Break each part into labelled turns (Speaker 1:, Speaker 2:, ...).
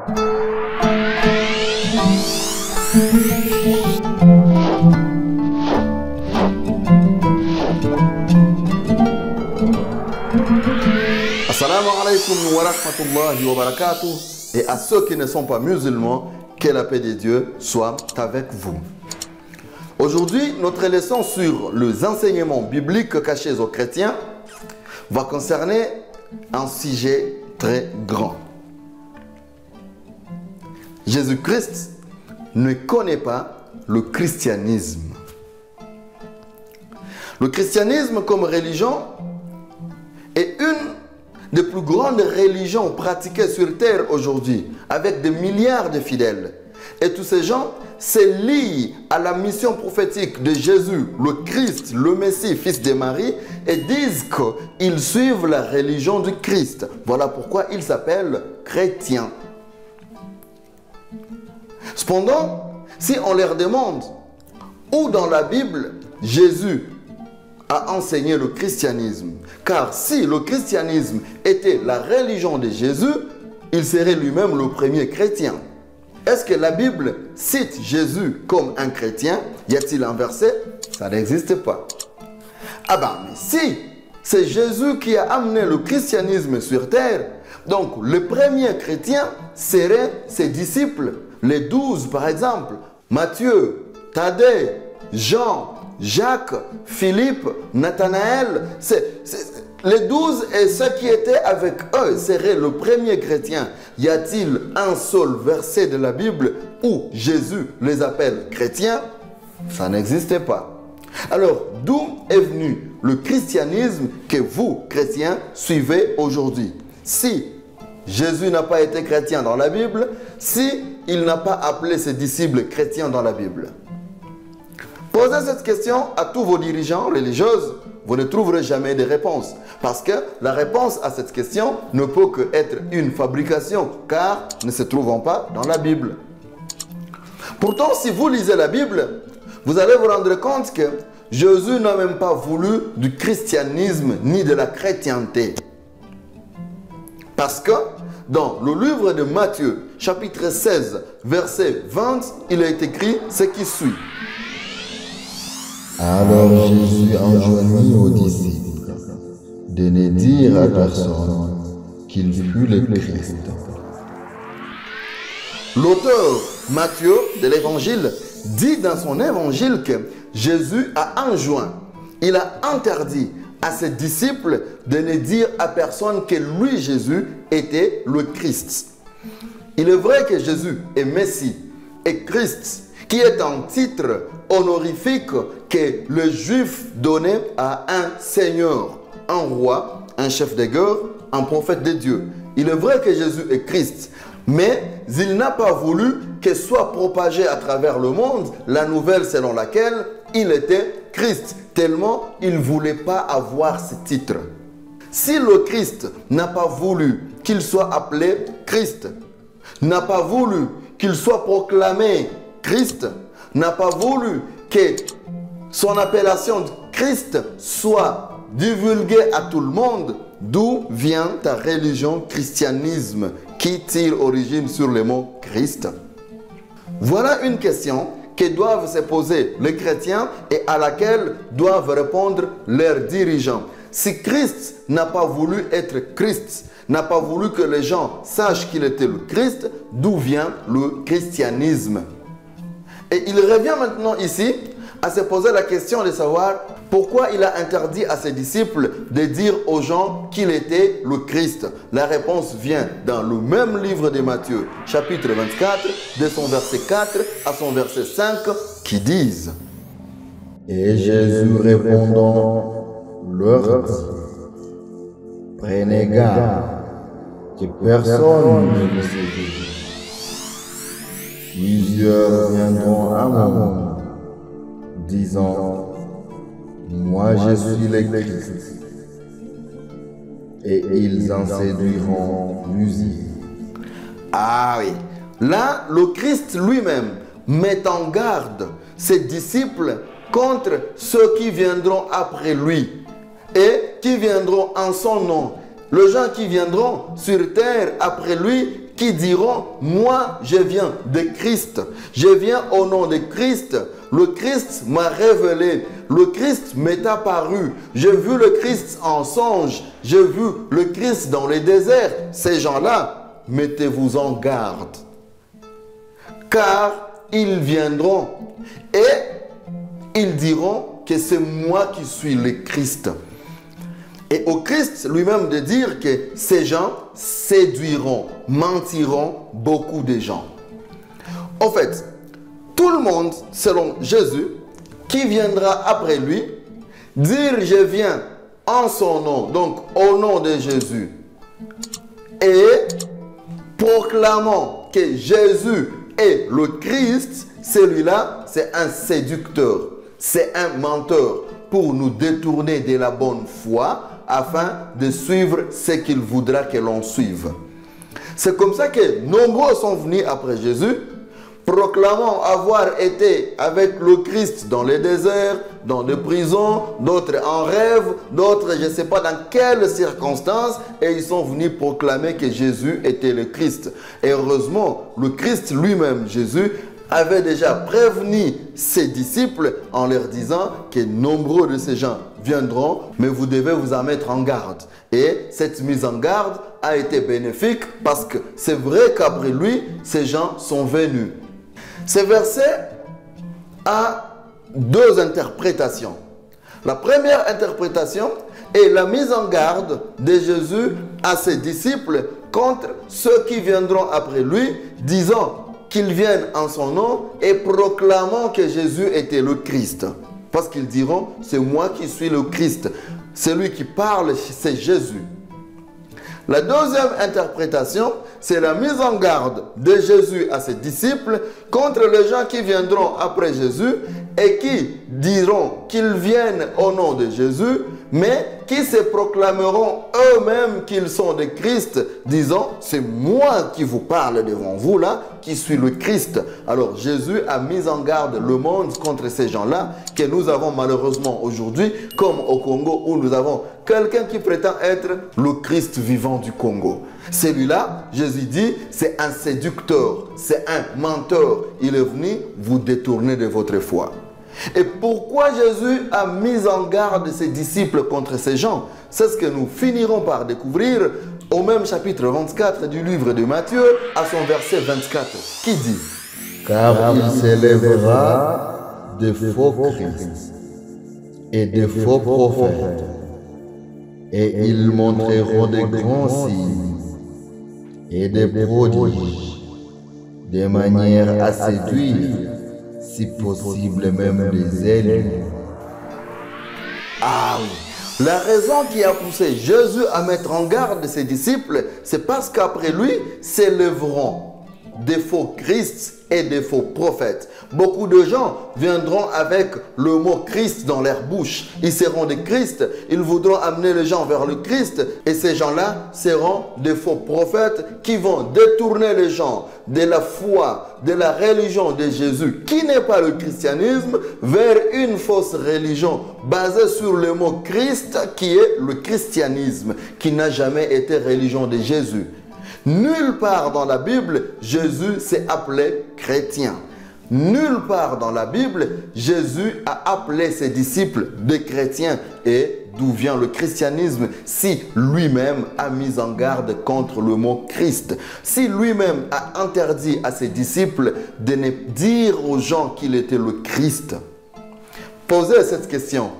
Speaker 1: Assalamu alaikum wa rahmatullahi wa barakatuh. Et à ceux qui ne sont pas musulmans, que la paix de Dieu soit avec vous. Aujourd'hui, notre leçon sur les enseignements bibliques cachés aux chrétiens va concerner un sujet très grand. Jésus-Christ ne connaît pas le christianisme. Le christianisme comme religion est une des plus grandes religions pratiquées sur terre aujourd'hui, avec des milliards de fidèles. Et tous ces gens se lient à la mission prophétique de Jésus, le Christ, le Messie, fils de Marie, et disent qu'ils suivent la religion du Christ. Voilà pourquoi ils s'appellent chrétiens. Cependant, si on leur demande où dans la Bible Jésus a enseigné le christianisme, car si le christianisme était la religion de Jésus, il serait lui-même le premier chrétien. Est-ce que la Bible cite Jésus comme un chrétien? Y a-t-il un verset? Ça n'existe pas. Ah ben, mais si c'est Jésus qui a amené le christianisme sur terre, donc le premier chrétien serait ses disciples, les 12 par exemple, Matthieu, Thaddée, Jean, Jacques, Philippe, Nathanaël, les 12 et ceux qui étaient avec eux seraient le premier chrétien. Y a-t-il un seul verset de la Bible où Jésus les appelle chrétiens? Ça n'existait pas. Alors, d'où est venu le christianisme que vous, chrétiens, suivez aujourd'hui? Si Jésus n'a pas été chrétien dans la Bible, si il n'a pas appelé ses disciples chrétiens dans la Bible. Posez cette question à tous vos dirigeants religieux, vous ne trouverez jamais de réponse. Parce que la réponse à cette question ne peut qu'être une fabrication, car ne se trouvant pas dans la Bible. Pourtant, si vous lisez la Bible, vous allez vous rendre compte que Jésus n'a même pas voulu du christianisme ni de la chrétienté. Parce que dans le livre de Matthieu, chapitre 16, verset 20, il est écrit ce qui suit.
Speaker 2: Alors Jésus enjoignit aux disciples de ne dire à personne qu'il fut le Christ.
Speaker 1: L'auteur Matthieu de l'évangile dit dans son évangile que Jésus a enjoint, il a interdit à ses disciples de ne dire à personne que lui, Jésus, était le Christ. Il est vrai que Jésus est Messie et Christ, qui est un titre honorifique que les Juifs donnaient à un seigneur, un roi, un chef de guerre, un prophète de Dieu. Il est vrai que Jésus est Christ, mais il n'a pas voulu que soit propagée à travers le monde la nouvelle selon laquelle il était Christ, tellement il ne voulait pas avoir ce titre. Si le Christ n'a pas voulu qu'il soit appelé Christ, n'a pas voulu qu'il soit proclamé Christ, n'a pas voulu que son appellation de Christ soit divulguée à tout le monde, d'où vient ta religion christianisme qui tire origine sur le mot Christ? Voilà une question que doivent se poser les chrétiens et à laquelle doivent répondre leurs dirigeants. Si Christ n'a pas voulu être Christ, n'a pas voulu que les gens sachent qu'il était le Christ, d'où vient le christianisme? Et il revient maintenant ici à se poser la question de savoir pourquoi il a interdit à ses disciples de dire aux gens qu'il était le Christ. La réponse vient dans le même livre de Matthieu, chapitre 24, de son verset 4 à son verset 5, qui disent:
Speaker 2: Et Jésus répondant leur dit: Prenez garde que personne ne vous séduise. Plusieurs viendront à moi, disant: Moi je suis le Christ. Et ils en séduiront plusieurs.
Speaker 1: Ah oui, là le Christ lui-même met en garde ses disciples contre ceux qui viendront après lui et qui viendront en son nom. Les gens qui viendront sur terre après lui, qui diront, moi je viens de Christ, je viens au nom de Christ, le Christ m'a révélé, le Christ m'est apparu, j'ai vu le Christ en songe, j'ai vu le Christ dans les déserts. Ces gens-là, mettez-vous en garde, car ils viendront et ils diront que c'est moi qui suis le Christ. Et au Christ lui-même de dire que ces gens séduiront, mentiront beaucoup de gens. En fait, tout le monde, selon Jésus, qui viendra après lui, dire je viens en son nom, donc au nom de Jésus, et proclamant que Jésus est le Christ, celui-là, c'est un séducteur, c'est un menteur pour nous détourner de la bonne foi afin de suivre ce qu'il voudra que l'on suive. C'est comme ça que nombreux sont venus après Jésus, proclamant avoir été avec le Christ dans les déserts, dans des prisons, d'autres en rêve, d'autres je ne sais pas dans quelles circonstances, et ils sont venus proclamer que Jésus était le Christ. Et heureusement, le Christ lui-même, Jésus, avait déjà prévenu ses disciples en leur disant que nombreux de ces gens viendront, mais vous devez vous en mettre en garde. Et cette mise en garde a été bénéfique parce que c'est vrai qu'après lui, ces gens sont venus. Ce verset a deux interprétations. La première interprétation est la mise en garde de Jésus à ses disciples contre ceux qui viendront après lui, disant qu'ils viennent en son nom et proclamant que Jésus était le Christ. Parce qu'ils diront, c'est moi qui suis le Christ. Celui qui parle, c'est Jésus. La deuxième interprétation, c'est la mise en garde de Jésus à ses disciples contre les gens qui viendront après Jésus et qui diront qu'ils viennent au nom de Jésus, mais qui se proclameront eux-mêmes qu'ils sont des Christ, disant, c'est moi qui vous parle devant vous là, qui suis le Christ. Alors Jésus a mis en garde le monde contre ces gens-là que nous avons malheureusement aujourd'hui, comme au Congo où nous avons quelqu'un qui prétend être le Christ vivant du Congo. Celui-là, Jésus dit, c'est un séducteur, c'est un menteur. Il est venu vous détourner de votre foi. Et pourquoi Jésus a mis en garde ses disciples contre ces gens? C'est ce que nous finirons par découvrir au même chapitre 24 du livre de Matthieu, à son verset 24, qui dit:
Speaker 2: Car il s'élèvera de faux Christ et de faux prophètes, et ils montreront de grands signes et des prodiges, de manière à séduire, si possible même des élus.
Speaker 1: Ah oui. La raison qui a poussé Jésus à mettre en garde ses disciples, c'est parce qu'après lui s'élèveront des faux Christ et des faux prophètes. Beaucoup de gens viendront avec le mot Christ dans leur bouche. Ils seront des Christ, ils voudront amener les gens vers le Christ, et ces gens-là seront des faux prophètes qui vont détourner les gens de la foi, de la religion de Jésus, qui n'est pas le christianisme, vers une fausse religion basée sur le mot Christ, qui est le christianisme, qui n'a jamais été religion de Jésus. Nulle part dans la Bible, Jésus s'est appelé chrétien. Nulle part dans la Bible, Jésus a appelé ses disciples des chrétiens. Et d'où vient le christianisme si lui-même a mis en garde contre le mot Christ? Si lui-même a interdit à ses disciples de ne dire aux gens qu'il était le Christ? Posez cette question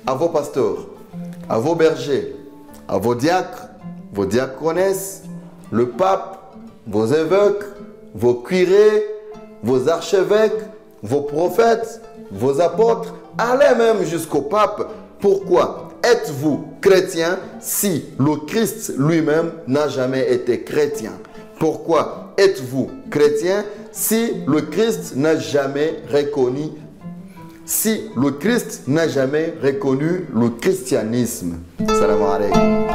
Speaker 1: à vos pasteurs, à vos bergers, à vos diacres, vos diaconesses, le pape, vos évêques, vos curés, vos archevêques, vos prophètes, vos apôtres, allez même jusqu'au pape. Pourquoi êtes-vous chrétien si le Christ lui-même n'a jamais été chrétien? Pourquoi êtes-vous chrétien si le Christ n'a jamais reconnu le christianisme? Salam alaikum.